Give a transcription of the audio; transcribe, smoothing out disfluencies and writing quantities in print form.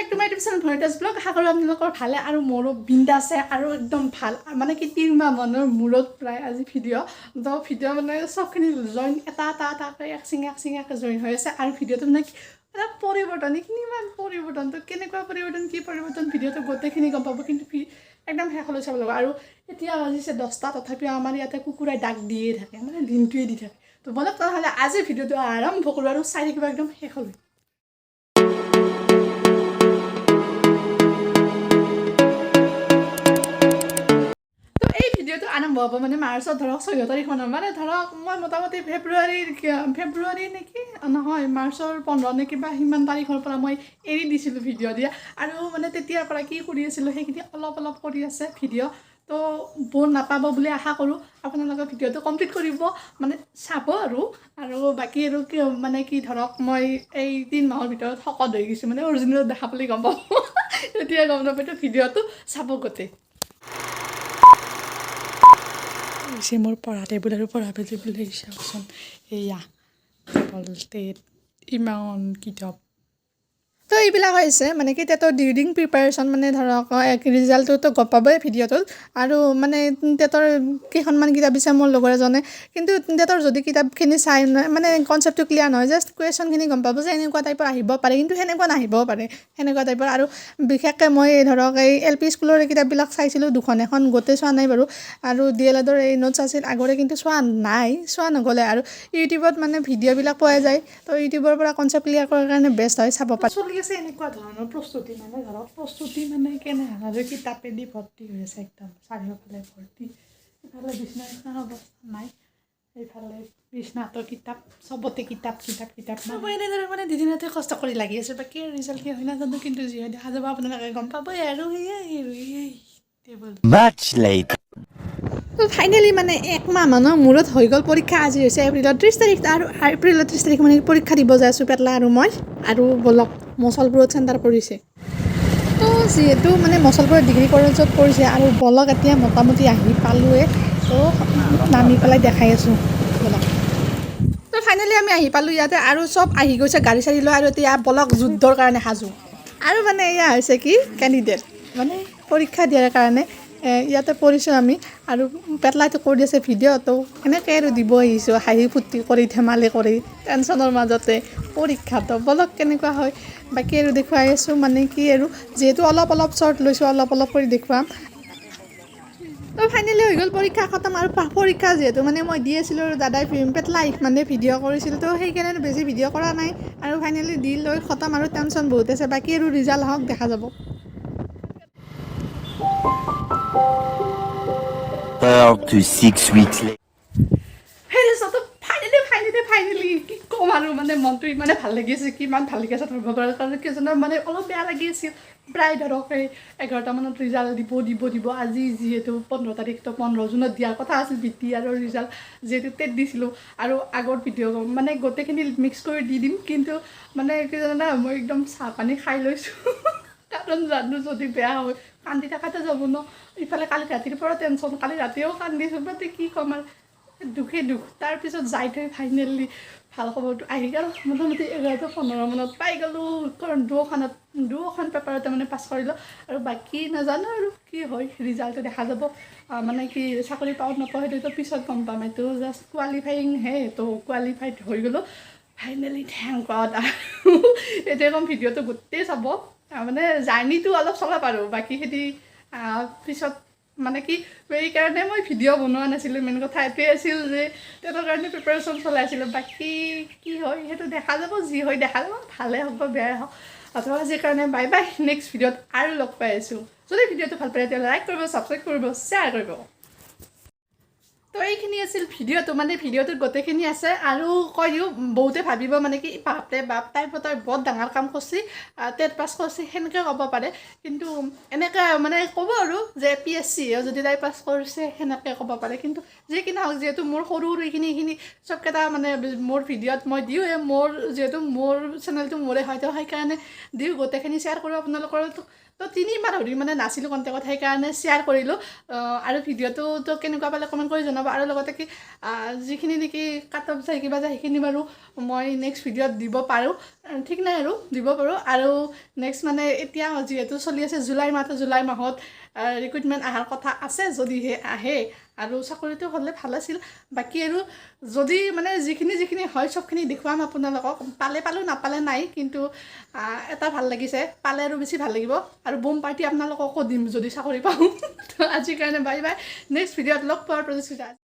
Back to my YouTube channel ভনিতাছ blog. আশা কৰোঁ আপোনালোকৰ ভালে আৰু মোৰো বিন্দাছে আৰু একদম ভাল। মানে কি 3 মাহ মানৰ মূৰত প্ৰায় আজি ভিডিঅ' মানে চবখিনি জইন এটাকৈ এক চিঙাকৈ জইন হৈ আছে। আৰু ভিডিঅ'টো মানে এটা পৰিৱৰ্তন, কিমান পৰিৱৰ্তনটো কেনেকুৱা পৰিৱৰ্তন কি পৰিৱৰ্তন ভিডিঅ'টো গোটেইখিনি গম পাব, কিন্তু একদম শেষলৈ চাব লাগিব। আৰু এতিয়া বাজিছে 10টা, তথাপিও আমাৰ ইয়াতে কুকুৰাই ডাক দিয়ে থাকে, মানে দিনটোৱে দি থাকে। তো বলক তেনেহ'লে আজি ভিডিঅ'টো আৰম্ভ কৰোঁ আৰু চাই থাকিব একদম শেষলৈ। ভিডিঅ'টো আৰম্ভ হ'ব মানে মাৰ্চত ধৰক 6 তাৰিখমানৰ, মানে ধৰক মই মোটামুটি ফেব্ৰুৱাৰী নেকি নহয় মাৰ্চৰ 15 নে কিবা সিমান তাৰিখৰ পৰা মই এৰি দিছিলোঁ ভিডিঅ' দিয়া। আৰু মানে তেতিয়াৰ পৰা কি কৰি আছিলোঁ সেইখিনি অলপ কৰি আছে ভিডিঅ'। তো বৰ নাপাব বুলি আশা কৰোঁ। আপোনালোকে ভিডিঅ'টো কমপ্লিট কৰিব, মানে চাব আৰু বাকী আৰু কি মানে কি ধৰক মই এই 3 মাহৰ ভিতৰত শকত হৈ গৈছোঁ, মানে অৰিজিনেলত দেখা পালে গম পাব। তেতিয়া গম নাপায়, ভিডিঅ'টো চাব গোটেই। হৈছে মোৰ পঢ়া টেবুল আৰু পঢ়া টেবুল চাওকচোন, এয়া ইমান কিতাপ। তো এইবিলাক হৈছে মানে কি তেহেঁতৰ ডিউৰিং প্ৰিপাৰেশ্যন, মানে ধৰক ৰিজাল্টটোতো গম পাবই ভিডিঅ'টোত। আৰু মানে তেহেঁতৰ কেইখনমান কিতাপ দিছে মোৰ লগৰ এজনে, কিন্তু তেহেঁতৰ যদি কিতাপখিনি চাই মানে কনচেপ্টটো ক্লিয়াৰ নহয়, জাষ্ট কুৱেশ্যনখিনি গম পাব যে এনেকুৱা টাইপৰ আহিব পাৰে, কিন্তু সেনেকুৱা নাহিবও পাৰে, সেনেকুৱা টাইপৰ। আৰু বিশেষকৈ মই ধৰক এই LP স্কুলৰ কিতাপবিলাক চাইছিলোঁ দুখন, এখন গোটেই চোৱা নাই বাৰু। আৰু DLEDৰ এই নোটছ আছিল আগৰে, কিন্তু চোৱা নগ'লে। আৰু ইউটিউবত মানে ভিডিঅ'বিলাক পোৱা যায়, তো ইউটিউবৰ পৰা কনচেপ্ট ক্লিয়াৰ কৰাৰ কাৰণে বেষ্ট হয়, চাব পাৰে। চলি আছে এনেকুৱা ধৰণৰ প্ৰস্তুতি, মানে ধৰক প্ৰস্তুতি মানে কেনেধৰণৰ কিতাপেদি ভৰ্তি হৈ আছে, একদম চাৰিওফালে ভৰ্তি। ইফালে বিছনা অৱস্থা নাই, এইফালে বিছনাতো কিতাপ, চবতে কিতাপ মই এনেদৰে মানে দুদিনতে কষ্ট কৰি লাগি আছোঁ। বাকী ৰিজাল্ট কি হয় নাজানো, কিন্তু যি হয় দেখা যাব, আপোনালোকে গম পাবই। আৰু ফাইনেলি মানে 1 মাহ মানৰ মূৰত হৈ গ'ল পৰীক্ষা। আজি হৈছে এপ্ৰিলৰ 30 তাৰিখ, আৰু এপ্ৰিলৰ 30 তাৰিখ মানে পৰীক্ষা দিব যাই আছোঁ পেটলা আৰু মই। আৰু বলক মচলপুৰত চেণ্টাৰ পৰিছে, তো যিহেতু মানে মচলপুৰত ডিগ্ৰী কলেজত পৰিছে, আৰু বলক এতিয়া মোটামুটি আহি পালোৱে। তো নামি পেলাই দেখাই আছোঁ বলক। তো ফাইনেলি আমি আহি পালোঁ ইয়াতে, আৰু চব আহি গৈছে গাড়ী চাড়ী লৈ। আৰু এতিয়া বলক যুদ্ধৰ কাৰণে সাজু। আৰু মানে এয়া হৈছে কি কেণ্ডিডেট, মানে পৰীক্ষা দিয়াৰ কাৰণে ইয়াতে পৰিছোঁ আমি। আৰু পেটলাইটো কৰি আছে ভিডিঅ'টো, এনেকৈ আৰু দিব আহিছোঁ, হাঁহি ফূৰ্তি কৰি ধেমালি কৰি টেনশ্যনৰ মাজতে পৰীক্ষাটো। বলক কেনেকুৱা হয় বাকী আৰু দেখুৱাই আছোঁ। মানে কি আৰু যিহেতু অলপ শ্বৰ্ট লৈছোঁ, অলপ কৰি দেখুৱাম। তো ফাইনেলি হৈ গ'ল পৰীক্ষা খতম। আৰু পৰীক্ষা যিহেতু মানে মই দি আছিলোঁ, আৰু দাদাই পেটলাই মানে ভিডিঅ' কৰিছিল, তো সেইকাৰণে বেছি ভিডিঅ' কৰা নাই। আৰু ফাইনেলি দি লৈ খতম, আৰু টেনশ্যন বহুত আছে। বাকী আৰু ৰিজাল্ট আহক, দেখা যাব। 4 to 6 weeks later. ফাইনেলি কি ক'ম আৰু, মানে মনটো ইমানে ভাল লাগি আছে, কিমান ভাল লাগি আছে ধৰিব পৰাৰ কাৰণে কিজনৰ মানে অলপ বেয়া লাগি আছিল। প্ৰায় ধৰক এই 11টামানত ৰিজাল্ট দিব। আজি যিহেতু 15 তাৰিখ, তো 15 জুনত দিয়াৰ কথা আছিল BT আৰু ৰিজাল্ট, যিহেতু টেট দিছিলোঁ। আৰু আগৰ ভিডিঅ' মানে গোটেইখিনি মিক্স কৰি দি দিম, কিন্তু মানে কি জানা, মই একদম চাহ পানী খাই লৈছোঁ। কাৰণ জানো যদি বেয়া হয় কান্দি থকাতে যাব ন। ইফালে কালি ৰাতিৰ পৰা টেনশ্যন, কালি ৰাতিও কান্দিছোঁ, বাট কি ক'ম আৰু দুখ। তাৰপিছত যাই থৈ ফাইনেলি ভাল খবৰটো আহি গ'ল। মোটামুটি 11:15 মানত পাই গ'লোঁ, কাৰণ দুখন পেপাৰতে মানে পাছ কৰিলোঁ। আৰু বাকী নাজানো আৰু কি হয়, ৰিজাল্টটো দেখা যাব। মানে কি চাকৰি পাওঁ নাপাওঁ সেইটোতো পিছত গম পাম, এইটো জাষ্ট কোৱালিফাইংহে। তো কোৱালিফাইড হৈ গ'লোঁ ফাইনেলি, থেংক গড। আৰু এতিয়া কম ভিডিঅ'টো গোটেই চাব, মানে জাৰ্ণিটো অলপ চলাব আৰু বাকীখিনি পিছত। মানে কি সেইকাৰণে মই ভিডিঅ' বনোৱা নাছিলোঁ, মেইন কথা এইটোৱে আছিল যে তেওঁৰ কাৰণে প্ৰিপাৰেশ্যন চলাইছিলোঁ। বাকী কি হয় সেইটো দেখা যাব, যি হয় দেখা যাব, ভালে হওক বা বেয়াই হওক। অথবা আজিৰ কাৰণে বাই বাই, নেক্সট ভিডিঅ'ত আৰু লগ পাই আছোঁ। যদি ভিডিঅ'টো ভাল পায় তেতিয়াহ'লে লাইক কৰিব, ছাবস্ক্ৰাইব কৰিব, শ্বেয়াৰ কৰিব। তো এইখিনি আছিল ভিডিঅ'টো, মানে ভিডিঅ'টোত গোটেইখিনি আছে। আৰু কৈ দিওঁ, বহুতে ভাবিব মানে কি বাপৰে বাপ, তাই বৰ ডাঙৰ কাম কৰিছে, টেট পাছ কৰিছে, সেনেকৈ ক'ব পাৰে। কিন্তু এনেকৈ মানে ক'ব আৰু যে APSC যদি তাই পাছ কৰিছে, সেনেকৈ ক'ব পাৰে। কিন্তু যি কি নহওক, যিহেতু মোৰ সৰু এইখিনি চবকেইটা মানে মোৰ ভিডিঅ'ত মই দিওঁৱে, যিহেতু মোৰ চেনেলটো মোৰে হয়, তো সেইকাৰণে দিওঁ, গোটেইখিনি শ্বেয়াৰ কৰোঁ আপোনালোকৰ। তো তো 3 মাহ ধৰি মানে নাছিলোঁ কণ্টেকত, সেইকাৰণে শ্বেয়াৰ কৰিলোঁ। আৰু ভিডিঅ'টো তো কেনেকুৱা পালে কমেণ্ট কৰি জনাব। আৰু লগতে কি যিখিনি নেকি কাট অফ যায় কিবা যায় সেইখিনি বাৰু মই নেক্সট ভিডিঅ'ত দিব পাৰোঁ, ঠিক নাই আৰু দিব পাৰোঁ। আৰু নেক্সট মানে এতিয়া যিহেতু চলি আছে জুলাই মাহত ৰিক্ৰুইটমেণ্ট অহাৰ কথা আছে, যদিহে আহে। আৰু চাকৰিটো হ'লে ভাল আছিল। বাকী আৰু যদি মানে যিখিনি হয় চবখিনি দেখুৱাম আপোনালোকক। পালোঁ নাপালে নাই, কিন্তু এটা ভাল লাগিছে, পালে আৰু বেছি ভাল লাগিব। আৰু বুম পাৰ্টি আপোনালোককো দিম যদি চাকৰি পাওঁ। তো আজিৰ কাৰণে বাই বাই, নেক্সট ভিডিঅ'ত লগ পোৱাৰ প্ৰতিশ্ৰুতি।